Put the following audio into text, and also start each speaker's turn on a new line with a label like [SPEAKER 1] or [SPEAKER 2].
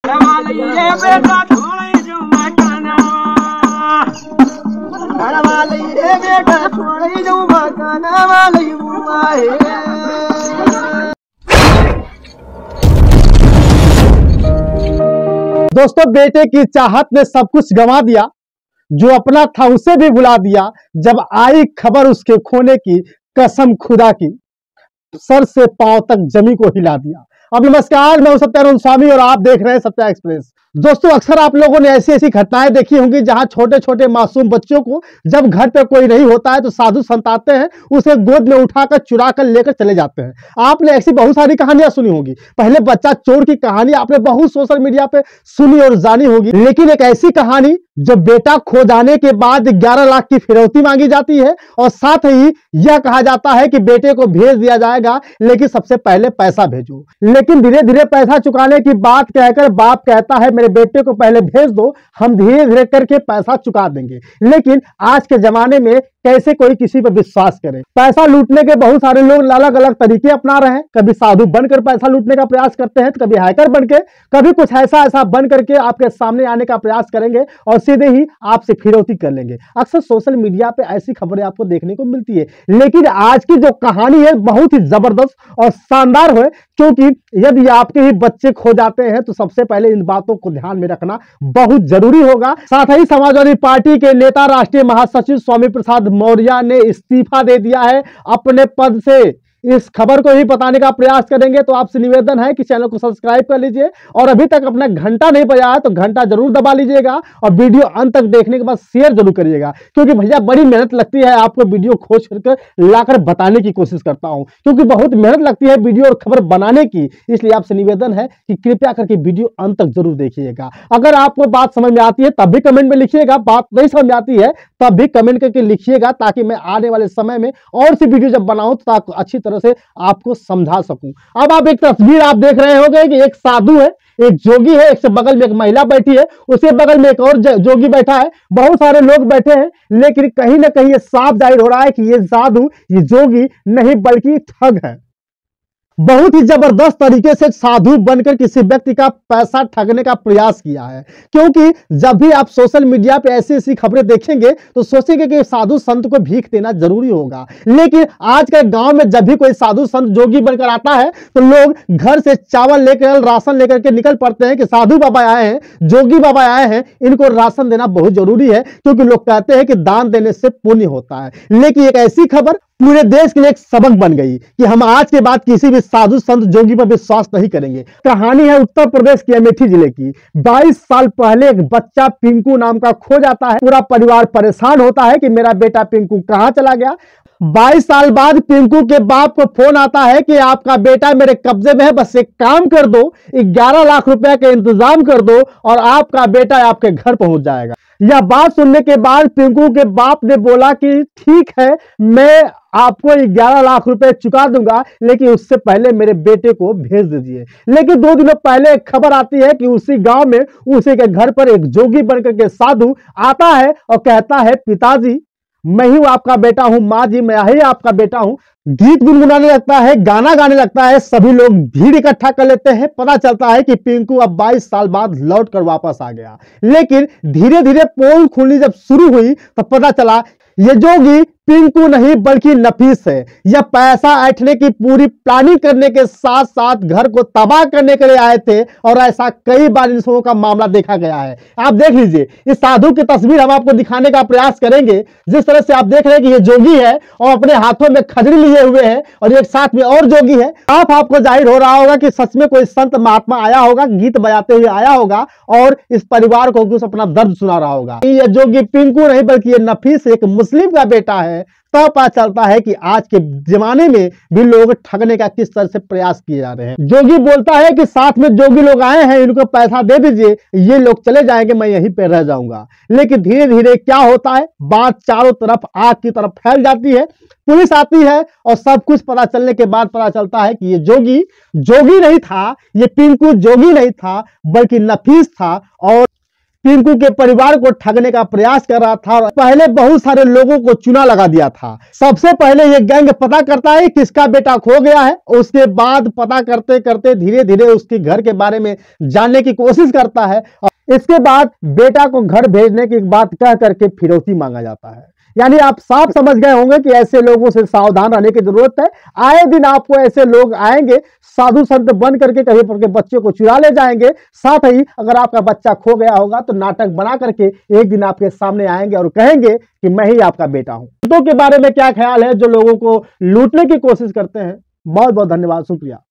[SPEAKER 1] दोस्तों, बेटे की चाहत ने सब कुछ गंवा दिया, जो अपना था उसे भी भुला दिया। जब आई खबर उसके खोने की, कसम खुदा की, सर से पांव तक जमी को हिला दिया। अब नमस्कार, मैं हूं सत्यानंद स्वामी और आप देख रहे हैं सत्या एक्सप्रेस। दोस्तों, अक्सर आप लोगों ने ऐसी ऐसी घटनाएं देखी होंगी जहां छोटे छोटे मासूम बच्चों को जब घर पे कोई नहीं होता है तो साधु संत आते हैं, उसे गोद में उठाकर चुरा कर लेकर चले जाते हैं। आपने ऐसी बहुत सारी कहानियां सुनी होंगी। पहले बच्चा चोर की कहानी आपने बहुत सोशल मीडिया पे सुनी और जानी होगी, लेकिन एक ऐसी कहानी जो बेटा खो जाने के बाद 11 लाख की फिरौती मांगी जाती है और साथ ही यह कहा जाता है कि बेटे को भेज दिया जाएगा, लेकिन सबसे पहले पैसा भेजो। लेकिन धीरे धीरे पैसा चुकाने की बात कहकर बाप कहता है मेरे बेटे को पहले भेज दो, हम धीरे धीरे करके पैसा चुका देंगे। लेकिन आज के जमाने में कैसे कोई किसी पर विश्वास करे। पैसा लूटने के बहुत सारे लोग अलग अलग तरीके अपना रहे हैं। कभी साधु बनकर पैसा लूटने का प्रयास करते हैं, तो कभी हैकर बनके, कभी कुछ ऐसा बन करके आपके सामने आने का प्रयास करेंगे और सीधे ही आपसे फिरौती कर लेंगे। अक्सर सोशल मीडिया पे ऐसी खबरें आपको देखने को मिलती है। लेकिन आज की जो कहानी है बहुत ही जबरदस्त और शानदार है, क्योंकि यदि आपके ही बच्चे खो जाते हैं तो सबसे पहले इन बातों को ध्यान में रखना बहुत जरूरी होगा। साथ ही समाजवादी पार्टी के नेता राष्ट्रीय महासचिव स्वामी प्रसाद मौर्य ने इस्तीफा दे दिया है अपने पद से। इस खबर को ही बताने का प्रयास करेंगे, तो आपसे निवेदन है कि चैनल को सब्सक्राइब कर लीजिए और अभी तक अपना घंटा नहीं बजाया है तो घंटा जरूर दबा लीजिएगा और वीडियो अंत तक देखने के बाद शेयर जरूर करिएगा, क्योंकि भैया बड़ी मेहनत लगती है। आपको वीडियो खोज कर लाकर बताने की कोशिश करता हूं, क्योंकि बहुत मेहनत लगती है वीडियो और खबर बनाने की। इसलिए आपसे निवेदन है कि कृपया करके वीडियो अंत तक जरूर देखिएगा। अगर आपको बात समझ में आती है तब भी कमेंट में लिखिएगा, बात नहीं समझ में आती है तब भी कमेंट करके लिखिएगा, ताकि मैं आने वाले समय में और सी वीडियो जब बनाऊं तो अच्छी तरह से आपको समझा सकूं। अब आप एक तस्वीर आप देख रहे होंगे कि एक साधु है, एक जोगी है, एक से बगल में एक महिला बैठी है, उसके बगल में एक और जोगी बैठा है, बहुत सारे लोग बैठे हैं। लेकिन कहीं ना कहीं ये साफ जाहिर हो रहा है कि ये साधु, ये जोगी नहीं बल्कि ठग है। बहुत ही जबरदस्त तरीके से साधु बनकर किसी व्यक्ति का पैसा ठगने का प्रयास किया है। क्योंकि जब भी आप सोशल मीडिया पे ऐसी ऐसी खबरें देखेंगे तो सोचेंगे कि साधु संत को भीख देना जरूरी होगा। लेकिन आज के गांव में जब भी कोई साधु संत जोगी बनकर आता है तो लोग घर से चावल लेकर, राशन लेकर के निकल पड़ते हैं कि साधु बाबा आए हैं, जोगी बाबा आए हैं, इनको राशन देना बहुत जरूरी है, क्योंकि लोग कहते हैं कि दान देने से पुण्य होता है। लेकिन एक ऐसी खबर पूरे देश के लिए एक सबक बन गई कि हम आज के बाद किसी भी साधु संत जोगी पर विश्वास नहीं करेंगे। कहानी है उत्तर प्रदेश के अमेठी जिले की। 22 साल पहले एक बच्चा पिंकू नाम का खो जाता है। पूरा परिवार परेशान होता है कि मेरा बेटा पिंकू कहां चला गया। 22 साल बाद पिंकू के बाप को फोन आता है कि आपका बेटा मेरे कब्जे में है, बस एक काम कर दो, 11 लाख रुपए का इंतजाम कर दो और आपका बेटा आपके घर पहुंच जाएगा। यह बात सुनने के बाद पिंकू के बाप ने बोला कि ठीक है, मैं आपको 11 लाख रुपए चुका दूंगा, लेकिन उससे पहले मेरे बेटे को भेज दीजिए। लेकिन 2 दिनों पहले एक खबर आती है कि उसी गांव में उसी के घर पर एक जोगी बनकर के साधु आता है और कहता है पिताजी मैं ही आपका बेटा हूं, माँ जी मैं ही आपका बेटा हूं। गीत गुनगुनाने लगता है, गाना गाने लगता है, सभी लोग भीड़ इकट्ठा कर लेते हैं। पता चलता है कि पिंकू अब 22 साल बाद लौट कर वापस आ गया। लेकिन धीरे धीरे पोल खुलनी जब शुरू हुई तो पता चला ये जोगी पिंकू नहीं बल्कि नफीस है। यह पैसा ऐंठने की पूरी प्लानिंग करने के साथ साथ घर को तबाह करने के लिए आए थे और ऐसा कई बार इन लोगों का मामला देखा गया है। आप देख लीजिए, इस साधु की तस्वीर हम आपको दिखाने का प्रयास करेंगे। जिस तरह से आप देख रहे हैं कि ये जोगी है और अपने हाथों में खजरी लिए हुए है और एक साथ में और जोगी है। आपको जाहिर हो रहा होगा कि सच में कोई संत महात्मा आया होगा, गीत बजाते हुए आया होगा और इस परिवार को कुछ अपना दर्द सुना रहा होगा। ये जोगी पिंकू नहीं बल्कि ये नफीस एक मुस्लिम का बेटा है। तब पता चलता है कि आज के जमाने में भी लोग ठगने का किस तरह से प्रयास किए जा रहे हैं। जोगी बोलता है कि साथ में जोगी लोग आए हैं, इनको पैसा दे दीजिए, ये लोग चले जाएंगे, मैं यहीं पे रह जाऊंगा। लेकिन धीरे धीरे क्या होता है, बात चारों तरफ आग की तरफ फैल जाती है। पुलिस आती है और सब कुछ पता चलने के बाद पता चलता है कि ये जोगी नहीं था, ये पिंकू जोगी नहीं था बल्कि नफीस था। और टिंकू के परिवार को ठगने का प्रयास कर रहा था। पहले बहुत सारे लोगों को चुना लगा दिया था। सबसे पहले ये गैंग पता करता है किसका बेटा खो गया है, उसके बाद पता करते करते धीरे धीरे उसके घर के बारे में जानने की कोशिश करता है। इसके बाद बेटा को घर भेजने की बात कह करके फिरौती मांगा जाता है। यानी आप साफ समझ गए होंगे कि ऐसे लोगों से सावधान रहने की जरूरत है। आए दिन आपको ऐसे लोग आएंगे, साधु संत बन करके कहीं पर के बच्चे को चुरा ले जाएंगे। साथ ही अगर आपका बच्चा खो गया होगा तो नाटक बना करके एक दिन आपके सामने आएंगे और कहेंगे कि मैं ही आपका बेटा हूं। लूटों के बारे में क्या ख्याल है जो लोगों को लूटने की कोशिश करते हैं? बहुत बहुत धन्यवाद, शुक्रिया।